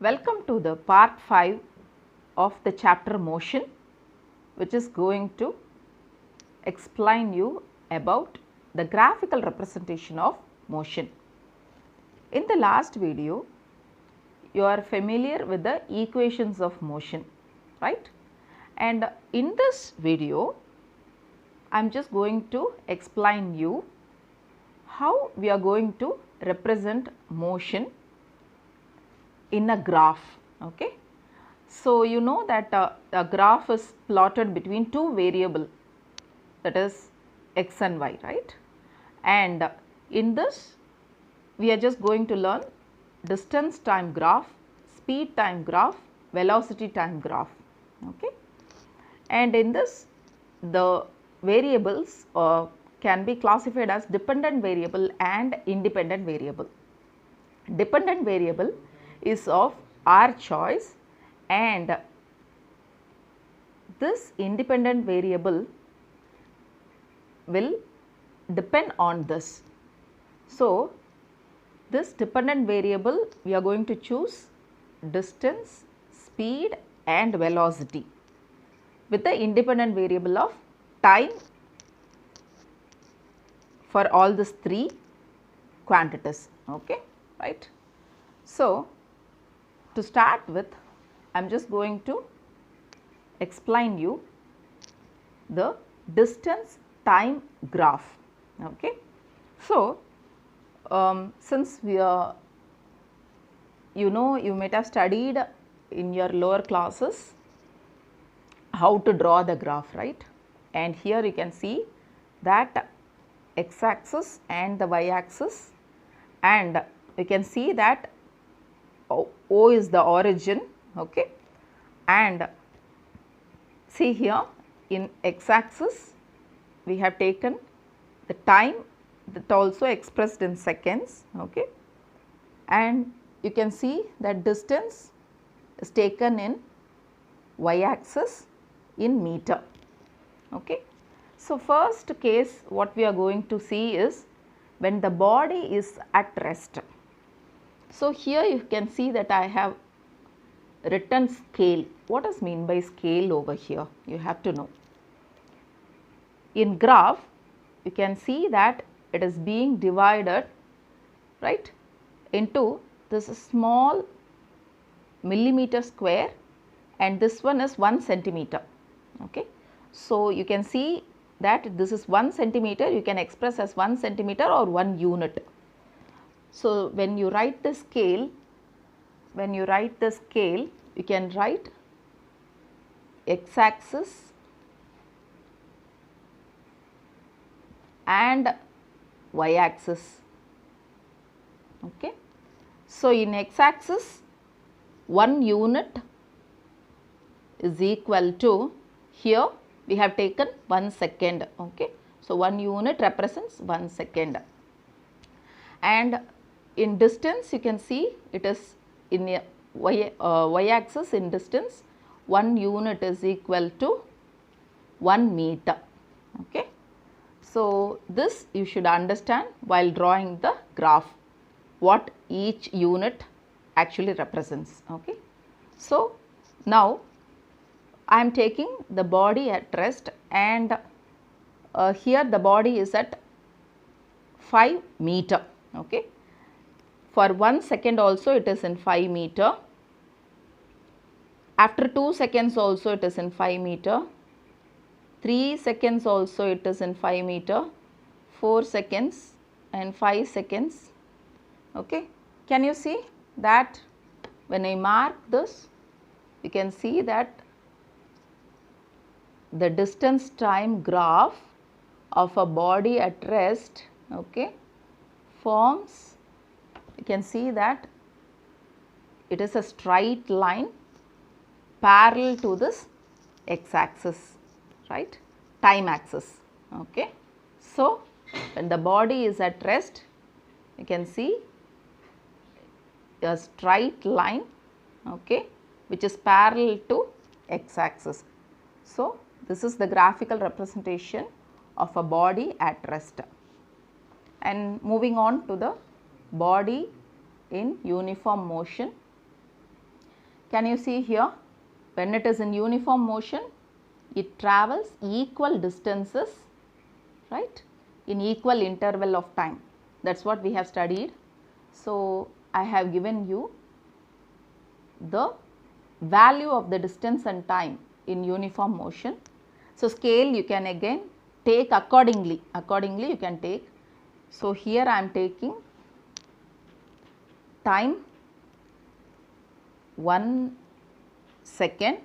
Welcome to the part 5 of the chapter motion, which is going to explain you about the graphical representation of motion. In the last video, you are familiar with the equations of motion, right? And in this video, I am just going to explain you how we are going to represent motion in a graph. Okay. So, you know that a graph is plotted between two variables, that is x and y, right? And in this we are just going to learn distance time graph, speed time graph, velocity time graph. Okay. And in this the variables can be classified as dependent variable and independent variable. Dependent variable is of our choice, and this independent variable will depend on this. So, this dependent variable we are going to choose distance, speed and velocity with the independent variable of time for all these three quantities. Okay, right. So, to start with, I am just going to explain you the distance time graph. Okay. So, since we are, you might have studied in your lower classes how to draw the graph, right? And here you can see that x axis and the y axis, and you can see that O is the origin. Okay. And see here in x axis we have taken the time that also expressed in seconds. Okay. And you can see that distance is taken in y axis in meter. Okay. So, first case what we are going to see is when the body is at rest. So, here you can see that I have written scale. What does mean by scale over here? You have to know. In graph, you can see that it is being divided, right, into this small millimeter square, and this one is 1 centimeter. Okay. So, you can see that this is 1 centimeter, you can express as 1 centimeter or 1 unit. So, when you write the scale, you can write x axis and y axis. Okay. So, in x axis 1 unit is equal to, here we have taken 1 second. Okay. So, 1 unit represents 1 second, and in distance you can see it is in a y axis in distance 1 unit is equal to 1 meter. Okay. So, this you should understand while drawing the graph, what each unit actually represents. Okay. So, now I am taking the body at rest, and here the body is at 5 meter. Okay. For 1 second also it is in 5 meter. After 2 seconds also it is in 5 meter. 3 seconds also it is in 5 meter. 4 seconds and 5 seconds. Okay. Can you see that when I mark this, you can see that the distance time graph of a body at rest, okay, forms, you can see that it is a straight line parallel to this x axis, right, time axis. Okay. So, when the body is at rest, you can see a straight line, okay, which is parallel to x axis. So, this is the graphical representation of a body at rest. And moving on to the body in uniform motion. Can you see here, when it is in uniform motion, it travels equal distances, right, in equal interval of time. That is what we have studied. So, I have given you the value of the distance and time in uniform motion. So, scale you can again take accordingly you can take. So, here I am taking time 1 second,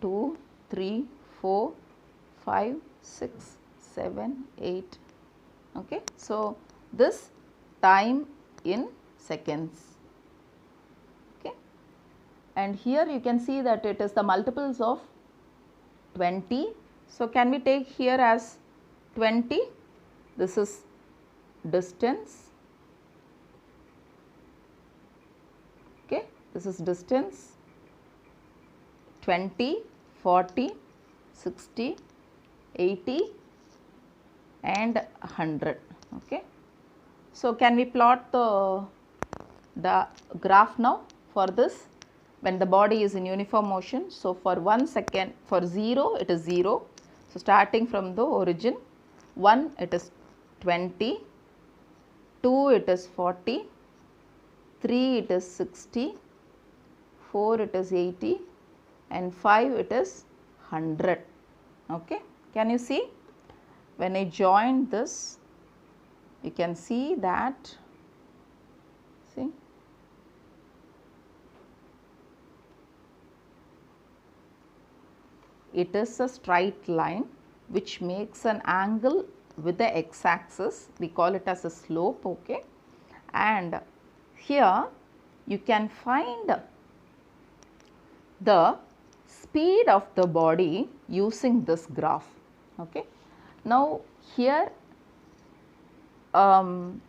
2, 3, 4, 5, 6, 7, 8. Okay. So, this time in seconds. Okay. And here you can see that it is the multiples of 20. So, can we take here as 20? This is distance. Okay. This is distance 20, 40, 60, 80 and 100. Okay. So, can we plot the graph now for this when the body is in uniform motion? So, for 1 second, for 0 it is 0. So, starting from the origin, 1 it is 20, 2 it is 40, 3 it is 60, 4 it is 80 and 5 it is 100. Okay. Can you see? When I join this, you can see that, see, it is a straight line which makes an angle with the x axis. We call it as a slope. Okay. And here you can find the speed of the body using this graph. Okay. Now, here can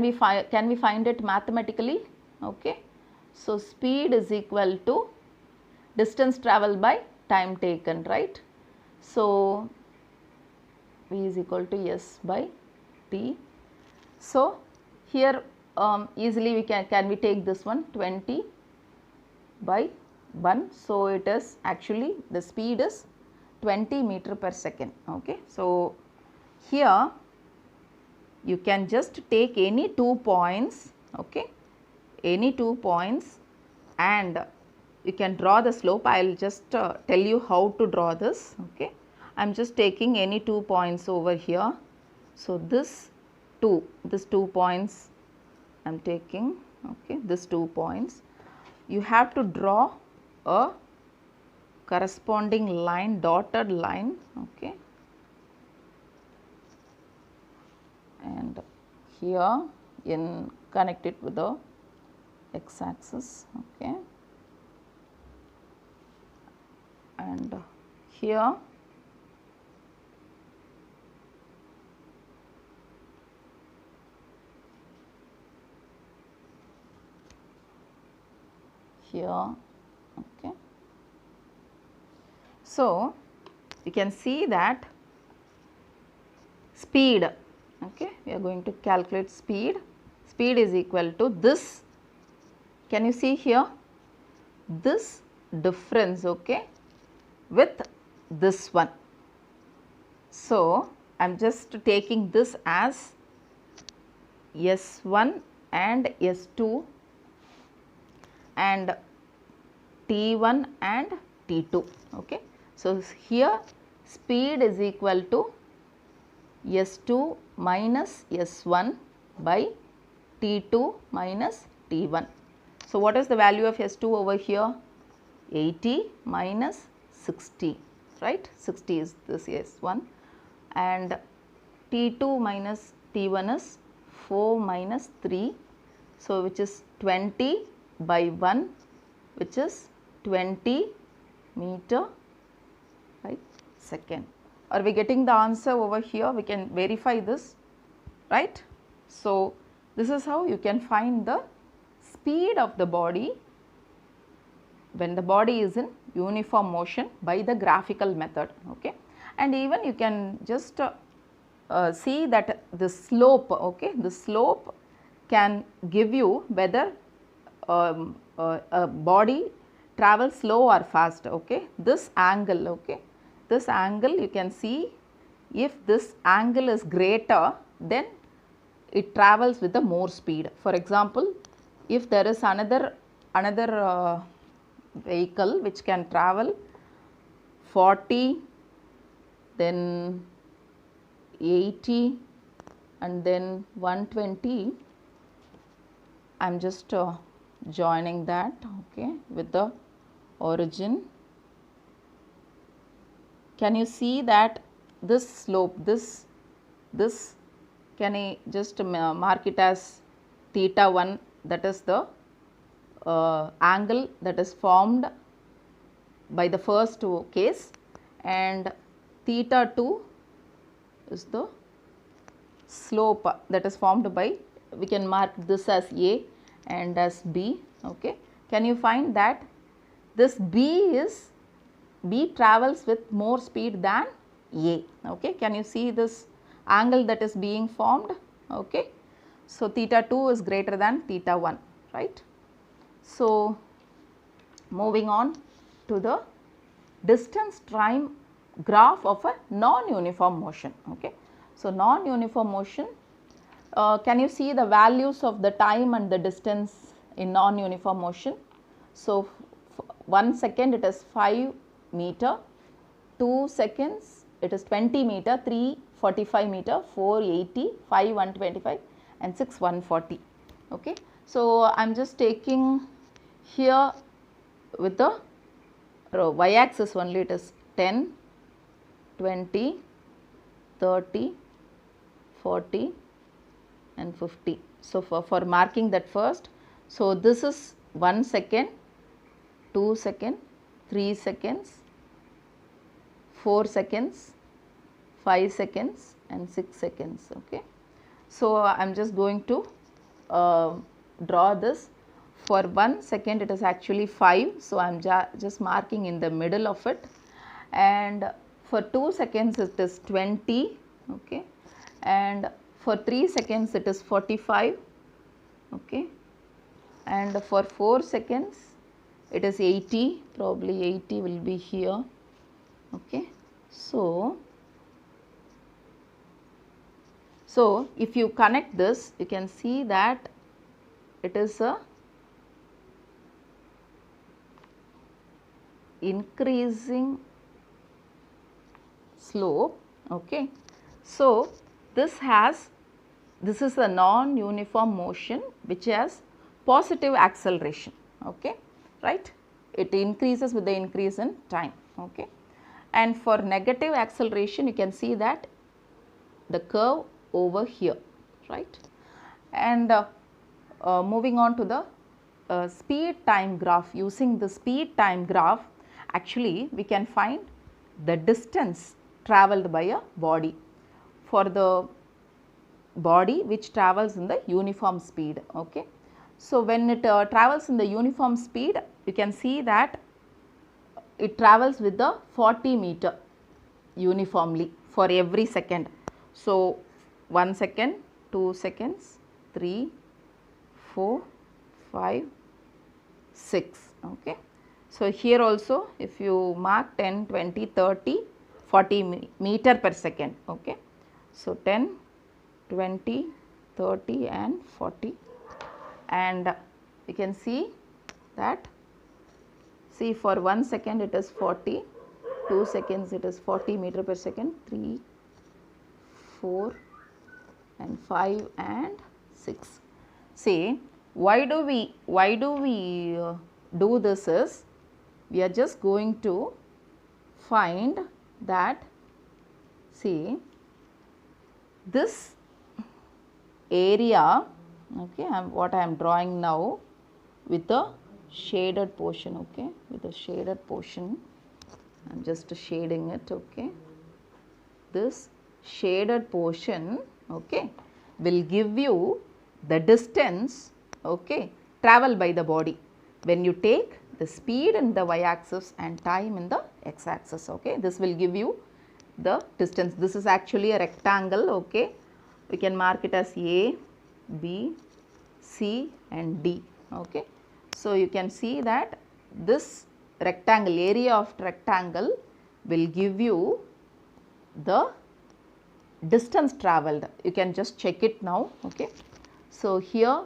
we find it mathematically? Okay. So, speed is equal to distance travelled by time taken, right. So, V is equal to S by T. So, here easily we can we take this one 20 by 1. So, it is actually the speed is 20 meter per second. Okay. So, here you can just take any 2 points, okay, any 2 points and you can draw the slope. I will just tell you how to draw this. Okay. I am just taking any 2 points over here. So, this 2 points I am taking, okay, this 2 points. You have to draw a corresponding line, dotted line, okay, and here in connect it with the x axis, okay, and here okay. So, you can see that speed, okay, we are going to calculate speed. Speed is equal to this, can you see here, this difference, okay, with this one. So, I am just taking this as S1 and S2 and T1 and T2. Okay. So, here speed is equal to S2 minus S1 by T2 minus T1. So, what is the value of S2 over here? 80 minus 60, right? 60 is this S1 and T2 minus T1 is 4 minus 3. So, which is 20 by 1, which is 20 meter by second. Are we getting the answer over here? We can verify this, right? So, this is how you can find the speed of the body when the body is in uniform motion by the graphical method, okay. And even you can just see that the slope, okay, the slope can give you whether a body travels slow or fast, okay, this angle, okay, this angle you can see, if this angle is greater, then it travels with the more speed. For example, if there is another vehicle which can travel 40, then 80 and then 120, I am just joining that, okay, with the origin. Can you see that this slope, this can I just mark it as theta 1, that is the angle that is formed by the first case, and theta 2 is the slope that is formed by, we can mark this as A and as B, okay. Can you find that this B travels with more speed than A, okay. Can you see this angle that is being formed, okay. So, theta 2 is greater than theta 1, right. So, moving on to the distance time graph of a non-uniform motion, okay. So, non-uniform motion, can you see the values of the time and the distance in non-uniform motion? So, 1 second it is 5 meter, 2 seconds it is 20 meter, 3 45 meter, 4 80, 5 125 and 6 140, okay. So, I am just taking here with the y axis only, it is 10, 20, 30, 40 and 50. So, for marking that first, so this is 1 second, 2 seconds, 3 seconds, 4 seconds, 5 seconds and 6 seconds, okay. So, I am just going to draw this. For 1 second it is actually 5, so I am just marking in the middle of it, and for 2 seconds it is 20, okay, and for 3 seconds it is 45, okay, and for 4 seconds it is 80, probably 80 will be here, okay. So, if you connect this, you can see that it is a increasing slope, okay. So, this is a non-uniform motion which has positive acceleration, okay, right. It increases with the increase in time, okay. And for negative acceleration, you can see that the curve over here, right. And moving on to the speed time graph. Using the speed time graph, actually we can find the distance travelled by a body for the body which travels in the uniform speed, okay. So, when it travels in the uniform speed, you can see that it travels with the 40 meter uniformly for every second. So, 1 second, 2 seconds, 3, 4, 5, 6, okay. So, here also if you mark 10, 20, 30, 40 meter per second, okay. So, 10, 20, 30 and 40, and you can see that, see for 1 second it is 40, 2 seconds it is 40 meter per second, 3, 4 and 5 and 6. See, why do we do this is, we are just going to find that, see, this area, okay, what I am drawing now with the shaded portion, okay, with the shaded portion, I am just shading it, okay. This shaded portion, okay, will give you the distance, okay, traveled by the body when you take the speed in the y axis and time in the x axis, okay. This will give you the distance. This is actually a rectangle, okay. We can mark it as A, B, C and D, okay. So, you can see that this rectangle, area of rectangle will give you the distance travelled. You can just check it now. Okay. So, here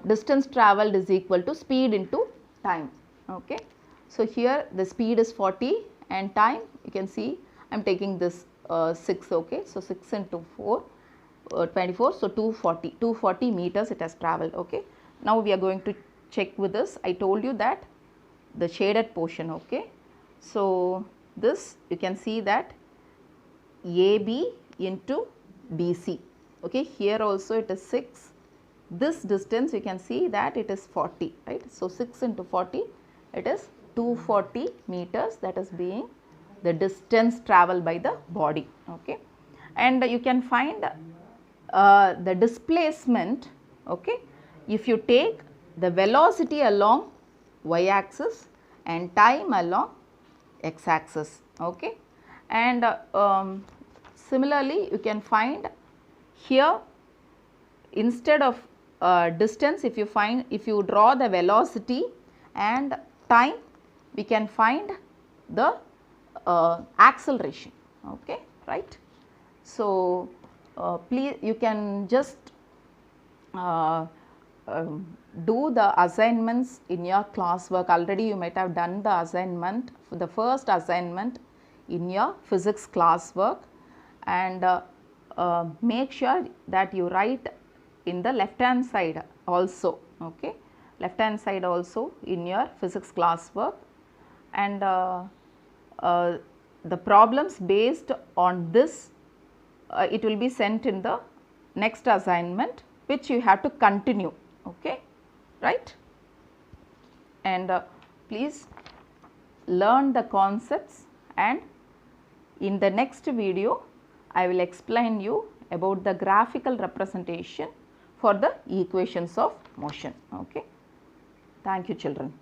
distance travelled is equal to speed into time. Okay. So, here the speed is 40 and time you can see I am taking this 6. Okay. So, 6 into 4 24. So, 240 meters it has travelled. Okay. Now, we are going to check with this. I told you that the shaded portion. Okay. So, this you can see that AB into BC. Okay. Here also it is 6. This distance you can see that it is 40, right. So, 6 into 40 it is 240 meters, that is being the distance travelled by the body. Okay. And you can find the displacement, okay, if you take the velocity along y axis and time along x axis. Okay. And similarly you can find here instead of distance, if you draw the velocity and time, we can find the acceleration. Okay, right. So, please you can just do the assignments in your classwork. Already you might have done the assignment, the first assignment in your physics classwork, and make sure that you write in the left hand side also. Okay, left hand side also in your physics classwork, and the problems based on this it will be sent in the next assignment, which you have to continue. Okay, right. And please learn the concepts, and in the next video I will explain you about the graphical representation for the equations of motion. Okay. Thank you, children.